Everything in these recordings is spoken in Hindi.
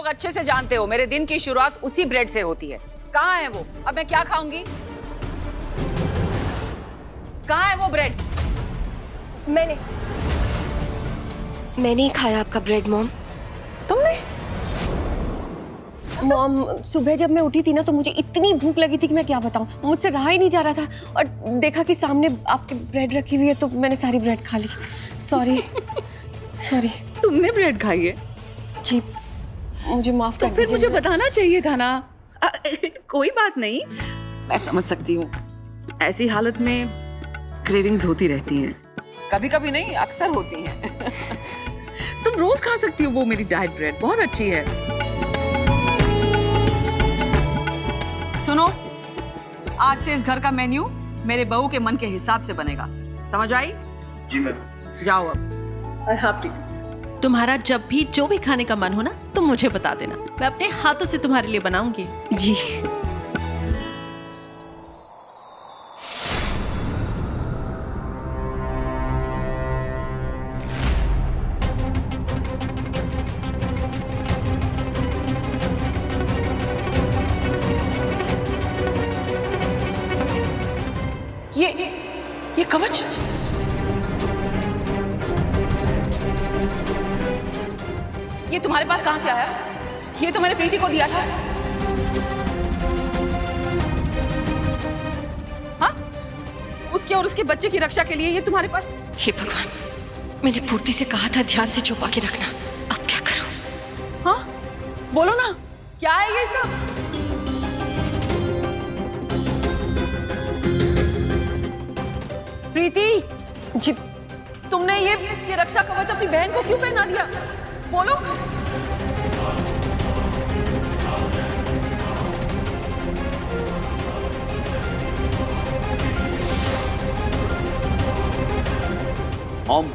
अच्छे से जानते हो मेरे दिन की शुरुआत उसी ब्रेड से होती है। कहाँ है वो? अब मैं क्या खाऊंगी? कहाँ है वो ब्रेड? मैंने ही खाया आपका ब्रेड मॉम। तुमने? मॉम, सुबह जब मैं उठी थी ना तो मुझे इतनी भूख लगी थी कि मैं क्या बताऊं, मुझसे रहा ही नहीं जा रहा था और देखा कि सामने आपकी ब्रेड रखी हुई है तो मैंने सारी ब्रेड खा ली। सॉरी। तुमने ब्रेड खाई है? जी, मुझे माफ कर तो फिर दीजिए। मुझे बताना चाहिए था ना। कोई बात नहीं, मैं समझ सकती हूँ। ऐसी हालत में क्रेविंग्स होती रहती हैं, कभी कभी नहीं अक्सर होती हैं। तुम रोज खा सकती हो वो मेरी डाइट ब्रेड, बहुत अच्छी है। सुनो, आज से इस घर का मेन्यू मेरे बहू के मन के हिसाब से बनेगा, समझ आई? जी मैम। जाओ अब। और हाँ प्रीति, तुम्हारा जब भी जो भी खाने का मन हो ना तुम मुझे बता देना, मैं अपने हाथों से तुम्हारे लिए बनाऊंगी। जी। ये कवच? ये तुम्हारे पास कहां से आया? ये तो मैंने प्रीति को दिया था। हाँ? उसके और उसके बच्चे की रक्षा के लिए ये तुम्हारे पास? हे भगवान, मैंने पूर्ति से कहा था ध्यान से छुपा के रखना, अब क्या करूं? हाँ? बोलो ना, क्या है ये सब? प्रीति जी, तुमने ये रक्षा कवच अपनी बहन को क्यों पहना दिया? बोलो। मॉम,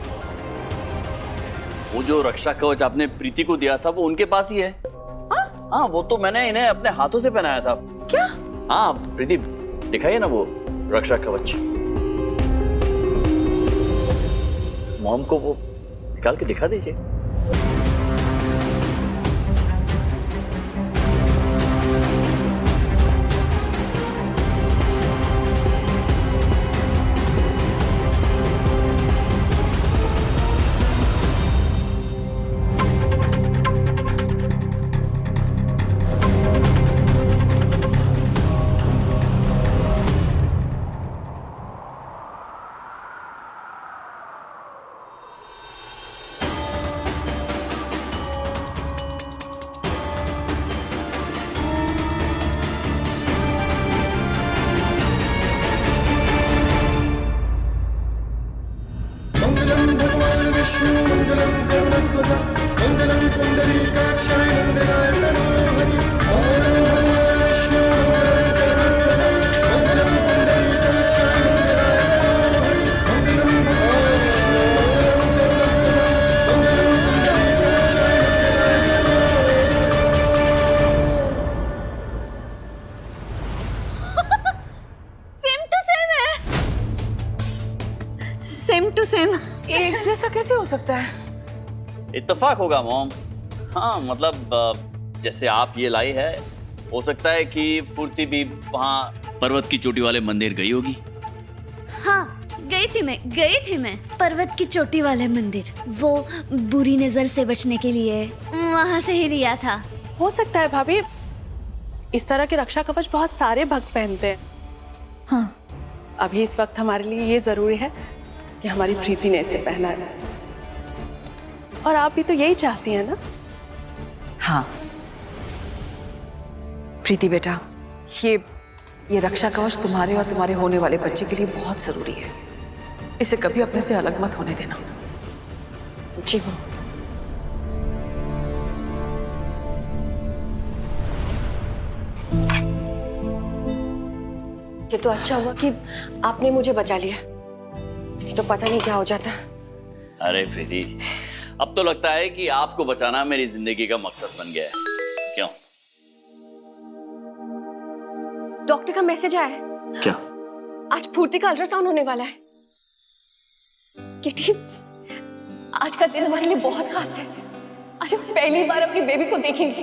वो जो रक्षा कवच आपने प्रीति को दिया था वो उनके पास ही है। हाँ, वो तो मैंने इन्हें अपने हाथों से पहनाया था। क्या? हाँ प्रीति, दिखाइए ना वो रक्षा कवच। मॉम को वो निकाल के दिखा दीजिए। Same to same. एक जैसा कैसे हो सकता है? इत्तेफाक होगा मॉम। हाँ मतलब जैसे आप ये लाई है, हो सकता है कि फुर्ती भी वहाँ पर्वत की चोटी वाले मंदिर गई होगी। हाँ, गई थी मैं पर्वत की चोटी वाले मंदिर, वो बुरी नजर से बचने के लिए वहाँ से ही लिया था। हो सकता है भाभी, इस तरह के रक्षा कवच बहुत सारे भक्त पहनते हैं। हाँ, अभी इस वक्त हमारे लिए ये जरूरी है कि हमारी प्रीति ने इसे पहना है, और आप भी तो यही चाहती हैं ना? हाँ प्रीति बेटा, ये रक्षा कवच तुम्हारे और तुम्हारे होने वाले बच्चे के लिए बहुत जरूरी है। इसे कभी अपने से अलग मत होने देना। जी वो। ये तो अच्छा हुआ कि आपने मुझे बचा लिया, नहीं तो पता नहीं क्या हो जाता। अरे प्रीति, अब तो लगता है कि आपको बचाना मेरी जिंदगी का मकसद बन गया है। क्यों? डॉक्टर का मैसेज आया है। क्या? आज फूर्ति का अल्ट्रासाउंड होने वाला है। किटी, आज का दिन हमारे लिए बहुत खास है। आज हम पहली बार अपनी बेबी को देखेंगे।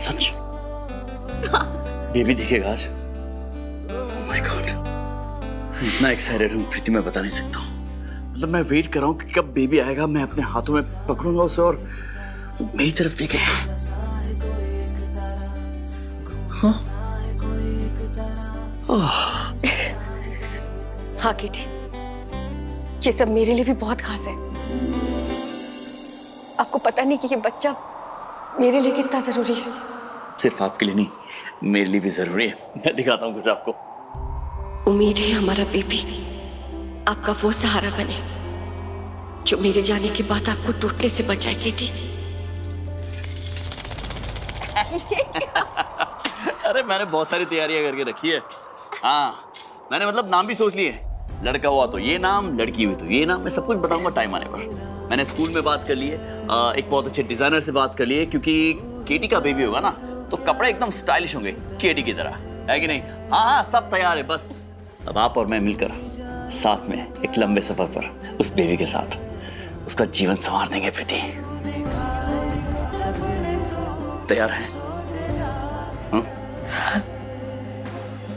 सच? बेबी दिखेगा आज? ओह माय गॉड, इतना एक्साइटेड हूँ प्रीति, मैं बता नहीं सकता हूँ। मतलब मैं वेट कर रहा हूँ कि कब बेबी आएगा, मैं अपने हाथों में पकड़ूंगा उसे और मेरी तरफ देखेगा। हाँ किटी, ये सब मेरे लिए भी बहुत खास है। आपको पता नहीं कि ये बच्चा मेरे लिए कितना जरूरी है। सिर्फ आपके लिए नहीं, मेरे लिए भी जरूरी है। मैं दिखाता हूँ कुछ आपको। उम्मीद है हमारा बेबी आपका वो सहारा बने जो मेरे जाने के बाद आपको टूटने से बचाए किटी। अरे मैंने बहुत सारी तैयारियां करके रखी है। हाँ, मैंने मतलब नाम भी सोच लिए। लड़का हुआ तो ये नाम, लड़की हुई तो ये नाम। मैं सब कुछ बताऊंगा टाइम आने पर। मैंने स्कूल में बात कर ली है, एक बहुत अच्छे डिजाइनर से बात कर ली है, क्योंकि केटी का बेबी होगा ना तो कपड़े एकदम स्टाइलिश होंगे केटी की तरह, है कि नहीं? हाँ हाँ, सब तैयार है। बस अब आप और मैं मिलकर साथ में एक लंबे सफर पर उस बेबी के साथ उसका जीवन संवार देंगे। प्रीति, तैयार हैं?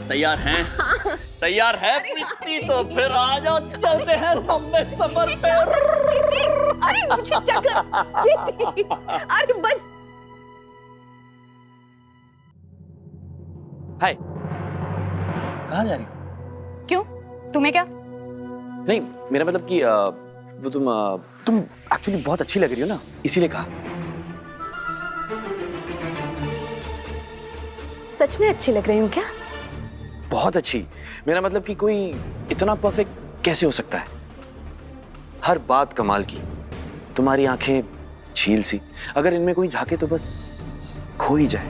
तैयार हैं? तैयार है प्रीति? तो फिर आ जाओ, चलते हैं लंबे सफर पे। अरे मुझे चक्कर। अरे बस। हाय, कहाँ जा रही हो? क्यों, तुम्हें क्या? नहीं, मेरा मतलब कि वो तुम एक्चुअली बहुत अच्छी लग रही हो ना, इसीलिए कहा। सच में अच्छी लग रही हूँ क्या? बहुत अच्छी। मेरा मतलब कि कोई इतना परफेक्ट कैसे हो सकता है? हर बात कमाल की। तुम्हारी आंखें झील सी, अगर इनमें कोई झांके तो बस खो ही जाए।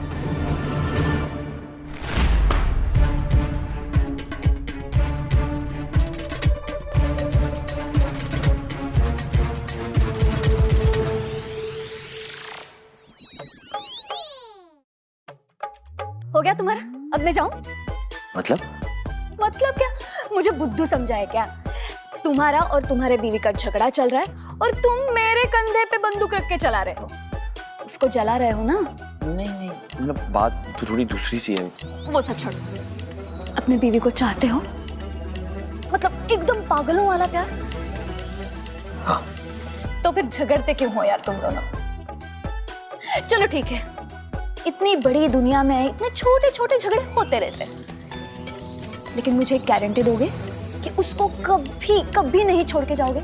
हो गया तुम्हारा? अब मैं जाऊं? मतलब क्या? मुझे बुद्धू समझा है क्या? तुम्हारा और तुम्हारे बीवी का झगड़ा चल रहा है और तुम मेरे कंधे पे बंदूक रख के चला रहे हो। उसको जला रहे हो ना? नहीं, मतलब बात तो थोड़ी दूसरी सी है। वो सब छोड़ो। अपने बीवी को चाहते हो? मतलब एकदम पागलों वाला प्यार? हाँ। तो फिर झगड़ते क्यों हो यार तुम दोनों? चलो ठीक है, इतनी बड़ी दुनिया में इतने छोटे छोटे झगड़े होते रहते हैं, लेकिन मुझे एक गारंटी दोगे कि उसको कभी कभी नहीं छोड़ के जाओगे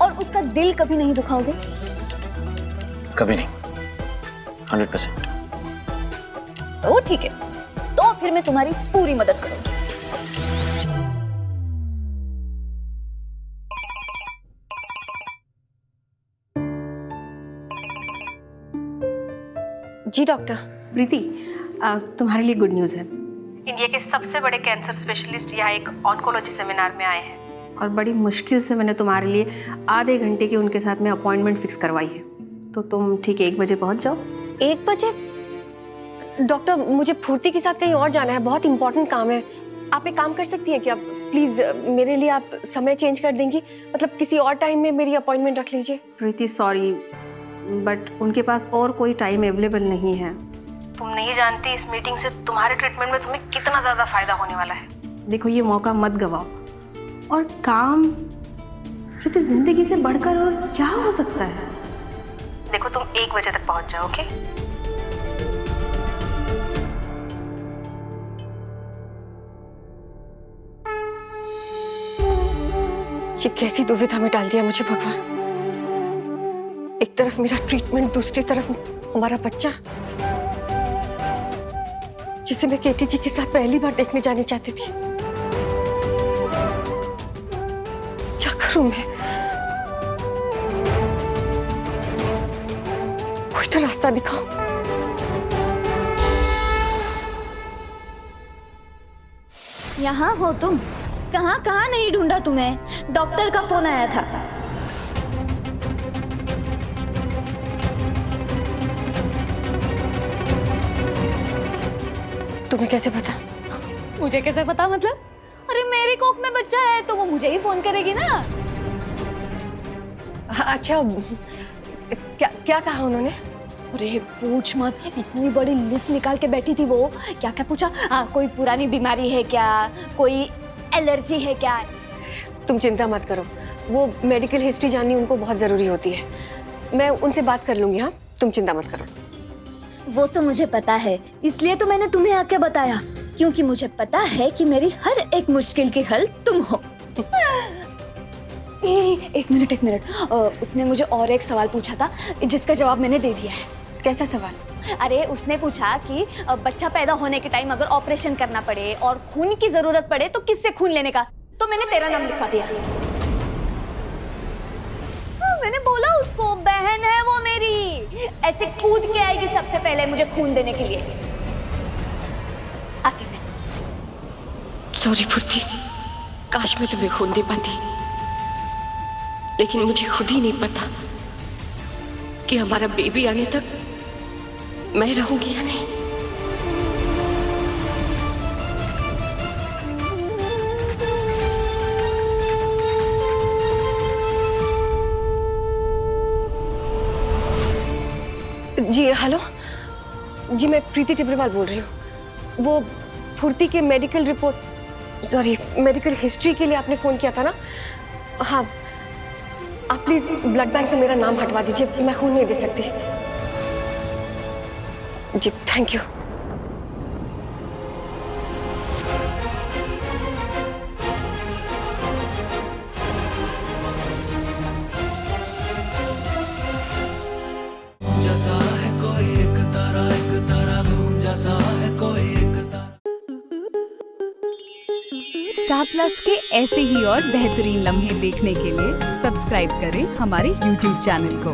और उसका दिल कभी नहीं दुखाओगे? कभी नहीं, 100%। तो ठीक है, तो फिर मैं तुम्हारी पूरी मदद करूंगी। जी डॉक्टर। प्रीति, तुम्हारे लिए गुड न्यूज़ है। इंडिया के सबसे बड़े कैंसर स्पेशलिस्ट यहाँ एक ऑन्कोलॉजी सेमिनार में आए हैं और बड़ी मुश्किल से मैंने तुम्हारे लिए आधे घंटे की उनके साथ में अपॉइंटमेंट फिक्स करवाई है। तो तुम ठीक 1 बजे पहुँच जाओ। 1 बजे? डॉक्टर, मुझे फूर्ति के साथ कहीं और जाना है, बहुत इंपॉर्टेंट काम है। आप एक काम कर सकती हैं क्या? प्लीज़ मेरे लिए आप समय चेंज कर देंगी, मतलब किसी और टाइम में मेरी अपॉइंटमेंट रख लीजिए। प्रीति सॉरी, बट उनके पास और कोई टाइम अवेलेबल नहीं है। तुम नहीं जानती इस मीटिंग से तुम्हारे ट्रीटमेंट में तुम्हें कितना ज़्यादा फायदा होने वाला है। देखो, ये मौका मत गवाओ। और काम प्रीति जिंदगी से बढ़कर और क्या हो सकता है? देखो, तुम 1 बजे तक पहुंच जाओ, ओके? ये कैसी दुविधा में डाल दिया मुझे भगवान। एक तरफ मेरा ट्रीटमेंट, दूसरी तरफ हमारा बच्चा जिसे मैं केटी जी के साथ पहली बार देखने जानी चाहती थी। क्या करूं मैं? कोई तो रास्ता दिखाओ। यहाँ हो तुम? कहाँ कहाँ नहीं ढूंढा तुम्हें। डॉक्टर का फोन आया था। तुम्हें कैसे पता? मुझे कैसे पता मतलब? अरे मेरी कोख में बच्चा है तो वो मुझे ही फोन करेगी ना। अच्छा, क्या क्या कहा उन्होंने? अरे पूछ मत, इतनी बड़ी लिस्ट निकाल के बैठी थी वो। क्या क्या पूछा? कोई पुरानी बीमारी है क्या, कोई एलर्जी है क्या? तुम चिंता मत करो, वो मेडिकल हिस्ट्री जाननी उनको बहुत ज़रूरी होती है। मैं उनसे बात कर लूँगी। हाँ, तुम चिंता मत करो। वो तो मुझे पता है, इसलिए तो मैंने तुम्हें आके बताया, क्योंकि मुझे पता है कि मेरी हर एक मुश्किल की हल तुम हो। एक मिनट, उसने मुझे और एक सवाल पूछा था जिसका जवाब मैंने दे दिया है। कैसा सवाल? अरे उसने पूछा कि बच्चा पैदा होने के टाइम अगर ऑपरेशन करना पड़े और खून की जरूरत पड़े तो किससे खून लेने का, तो मैंने तेरा नाम लिखवा दिया। मैंने बोला उसको, बहन है वो मेरी, ऐसे कूद के आएगी सबसे पहले मुझे खून देने के लिए। आती मैं। सॉरी फुर्ती, काश मैं तुम्हें खून दे पाती, लेकिन मुझे खुद ही नहीं पता कि हमारा बेबी आने तक मैं रहूंगी या नहीं। जी हेलो जी, मैं प्रीति टिब्रेवाल बोल रही हूँ। वो फुर्ती के medical reports, sorry medical history के लिए आपने फ़ोन किया था ना? हाँ, आप प्लीज़ ब्लड बैंक से मेरा नाम हटवा दीजिए, मैं खून नहीं दे सकती। जी थैंक यू। जैसा है कोई एक तारा धूम जैसा है कोई एक तारा। स्टार प्लस के ऐसे ही और बेहतरीन लम्हे देखने के लिए सब्सक्राइब करें हमारे YouTube चैनल को।